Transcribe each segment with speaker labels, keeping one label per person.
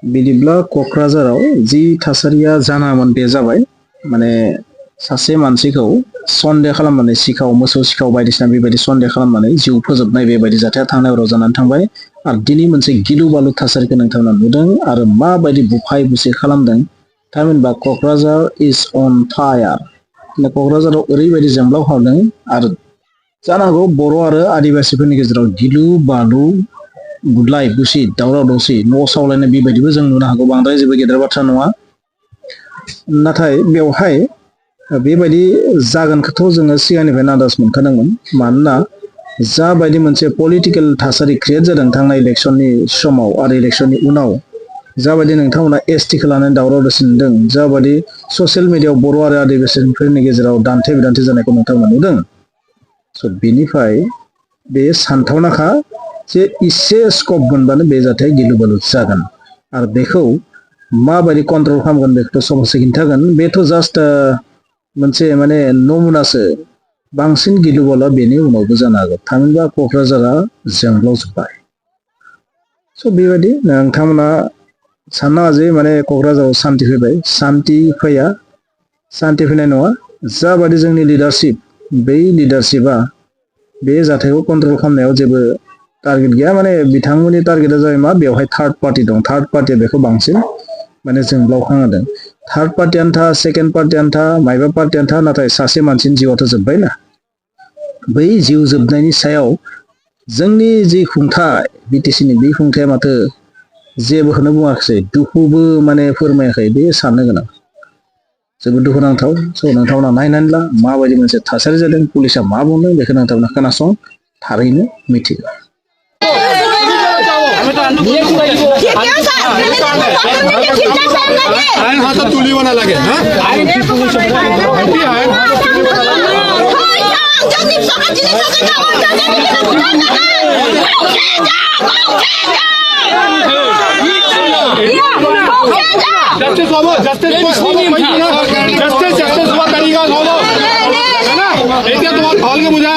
Speaker 1: बिदिब्ला क'क्राझाराव जि थासारिया जानामोन बे जाबाय माने सासे मानसिखौ सन्देह खालामनानै सिखाव मोसौ सिखाव बायदिसिना बेबायदि सन्देह खालामनानै जिउ फोजोबनाय बेबायदि जाथाया थांनाय हराव जानानै थांबाय आरो दिनै मोनसे गिलु बालु थासारिखौ नोंथांमोना नुदों आरो माबायदि बुफाय बुसि खालामदों थामहिनबा क'क्राझार इज अन फायार क'क्राझाराव ओरैबायदि जोंब्लाव खालामदों आरो जानो हागौ बर' आरो आदिबासिफोरनि गेजेराव गिलु बालु बुलाय बुसि दावराव दावसि न' सावलायनाय बेबायदिबो जों नुनो हागौ बांद्राय जेबो गेदेर बाथ्रा नङा नाथाय बेवहाय बेबायदि जागोनखौथ' जोङो सिगांनिफ्रायनो आन्दाज मोनखादोंमोन मानोना जाबायदि मोनसे पलिटिकेल थासारि क्रिएट जादों थांनाय इलेक्सननि समाव आरो इलेक्सननि उनाव जाबायदि नोंथांमोना एसटिखौ लानानै दावराव दावसि नुदों जाबायदि ससियेल मिडियायाव बर' आरो आदिबासिफोरनि गेजेराव दान्थे बिदान्थे जानायखौ नोंथांमोना नुदों स' बेनिफ्राय बे सानथावनाखा जे इसे स्कप मोनबानो बे जाथाया गिलु बालु जागोन आरो बेखौ माबायदि कन्ट्रल खालामगोन बेखौथ' समाजसे खिन्थागोन बेथ' जास्ट मोनसे माने नमुनासो बांसिन गिलु बालुआ बेनि उनावबो जानो हागौ थामहिनबा क'क्राझारा जोंब्लावजोब्बाय स' बेबायदि नोंथांमोना साननाङा जे माने क'क्राझाराव सान्ति फैबाय सान्ति फैया सान्ति फैनाय नङा जाबायदि जोंनि लिडारशिप बै लिडारशिपआ बे जाथायखौ कन्ट्रल खालामनायाव जेबो टारगेट गैया माने बिथांमोननि टारगेटआ जाबाय मा बेवहाय थार्ड पार्टि दं थार्ड पार्टिया बेखौ बांसिन माने जोंब्लावखांदों थार्ड पार्टियानो था सेकेन्ड पार्टियानो था माइबा पार्टियानो था नाथाय सासे मानसिनि जिउआथ' जोब्बाय ना बै जिउ जोबनायनि सायाव जोंनि जि खुंथाय बिटिसिनि बे खुंथाया माथो जेबोखौनो बुङाखिसै दुखुबो माने फोरमायाखै बे साननो गोनां जोबोद दुखुनांथाव स' नोंथांमोना नायनानै ला माबायदि मोनसे थासारि जादों पुलिसा मा बुंदों बेखौ नोंथांमोना खोनासं थारैनो मिथिगौ
Speaker 2: तुलिवाना लगे जस्टिस बाबू जस्टिस जस्टिस हुआ तरीका खोलो है ना देखिए तुम्हारे खोल के मुझे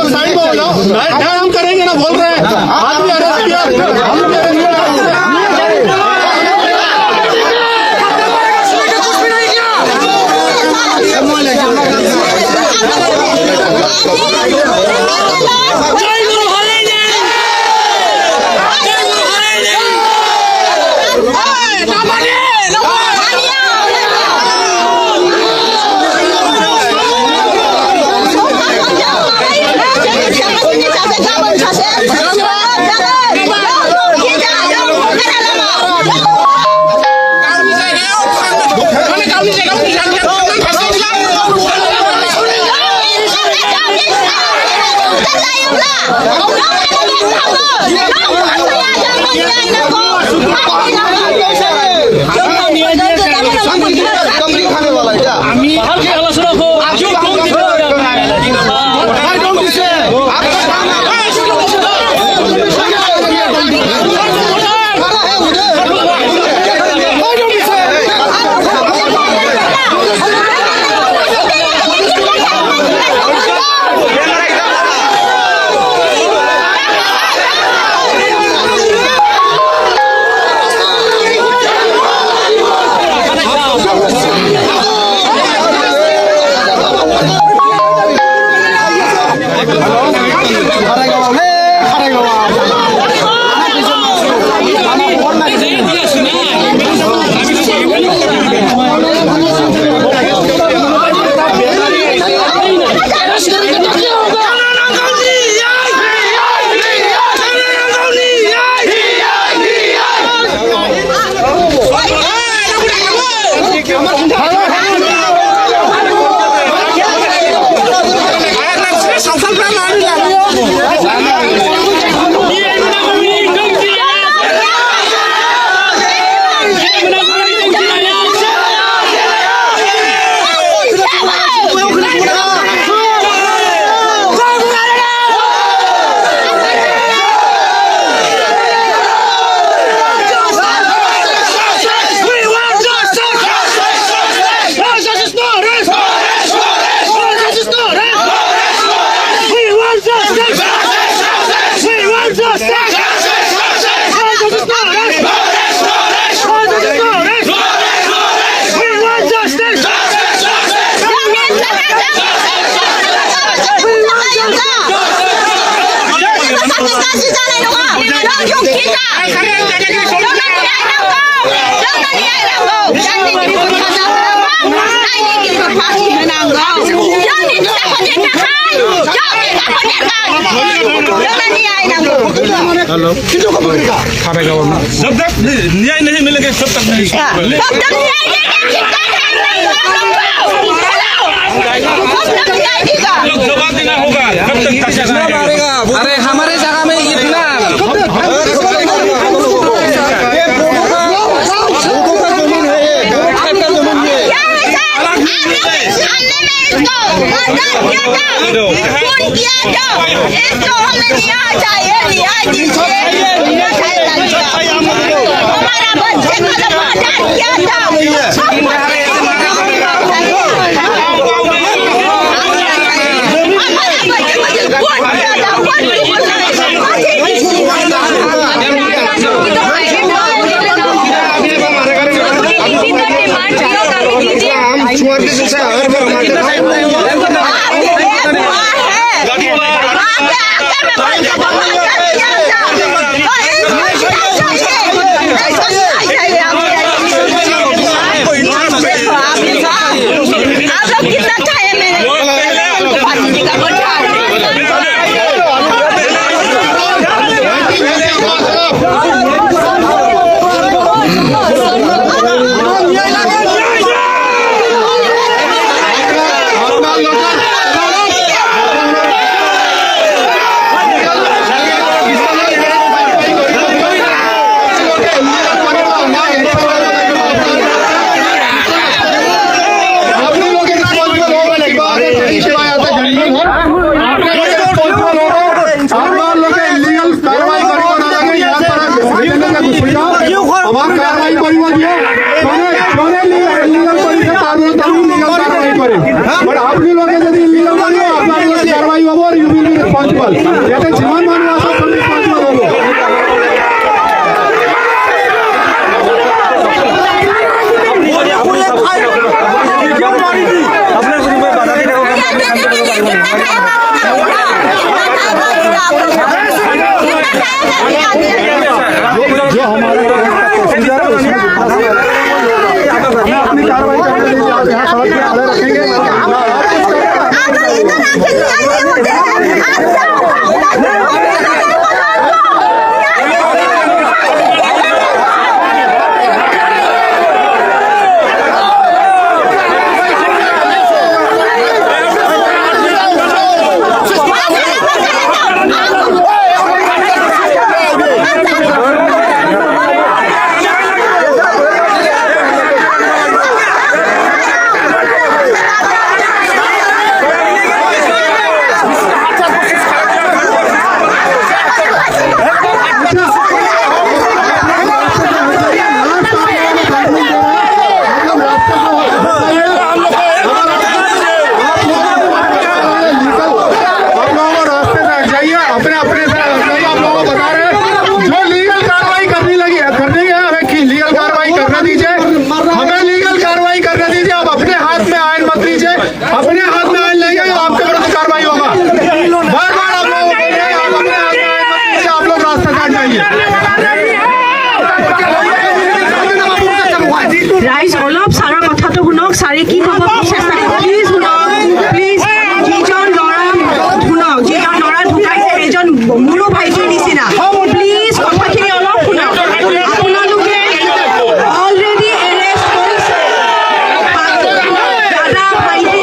Speaker 2: साइड में हो जाओ हम करेंगे ना बोल रहे हैं आदमी अरेस्ट किया जब तक न्याय नहीं मिलेगा तब तक नहीं जवाब देना होगा कब तक
Speaker 3: अरे हमारे जगह में इतना
Speaker 4: इसको हमें न्याय चाहिए न्याय दीजिए हमारा बच्चे को तो आजाद किया था
Speaker 5: राइज अलप सारा कथाটো শুনক সারে কি কব চেষ্টা প্লিজ শুনক প্লিজ যিজন লৰা শুনক যিজন লৰা ঢুকাইছে এজন মুৰু ভাইটিৰ নিচিনা প্লিজ কথাখিনি অলপ শুনক আপোনালোকে অলৰেডি এৰেষ্ট কৰিছে দাদা ভাইটি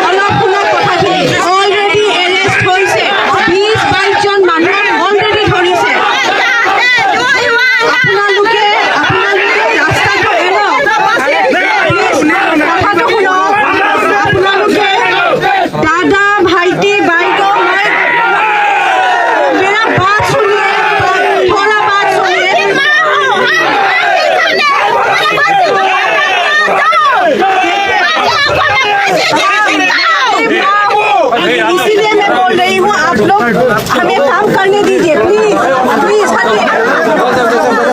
Speaker 5: অলপ শুনক কথাখিনি অলৰেডি এৰেষ্ট কৰিছে 20-22 জন মানুহ অলৰেডি ধৰিছে আপোনালোকে ৰাস্তাটো এৰক दादा भाईटी भाईको मेरा बात सुनिए थोड़ा बात सुनिए इसीलिए मैं बोल रही हूँ आप लोग हमें काम करने दीजिए प्लीज प्लीज हटिए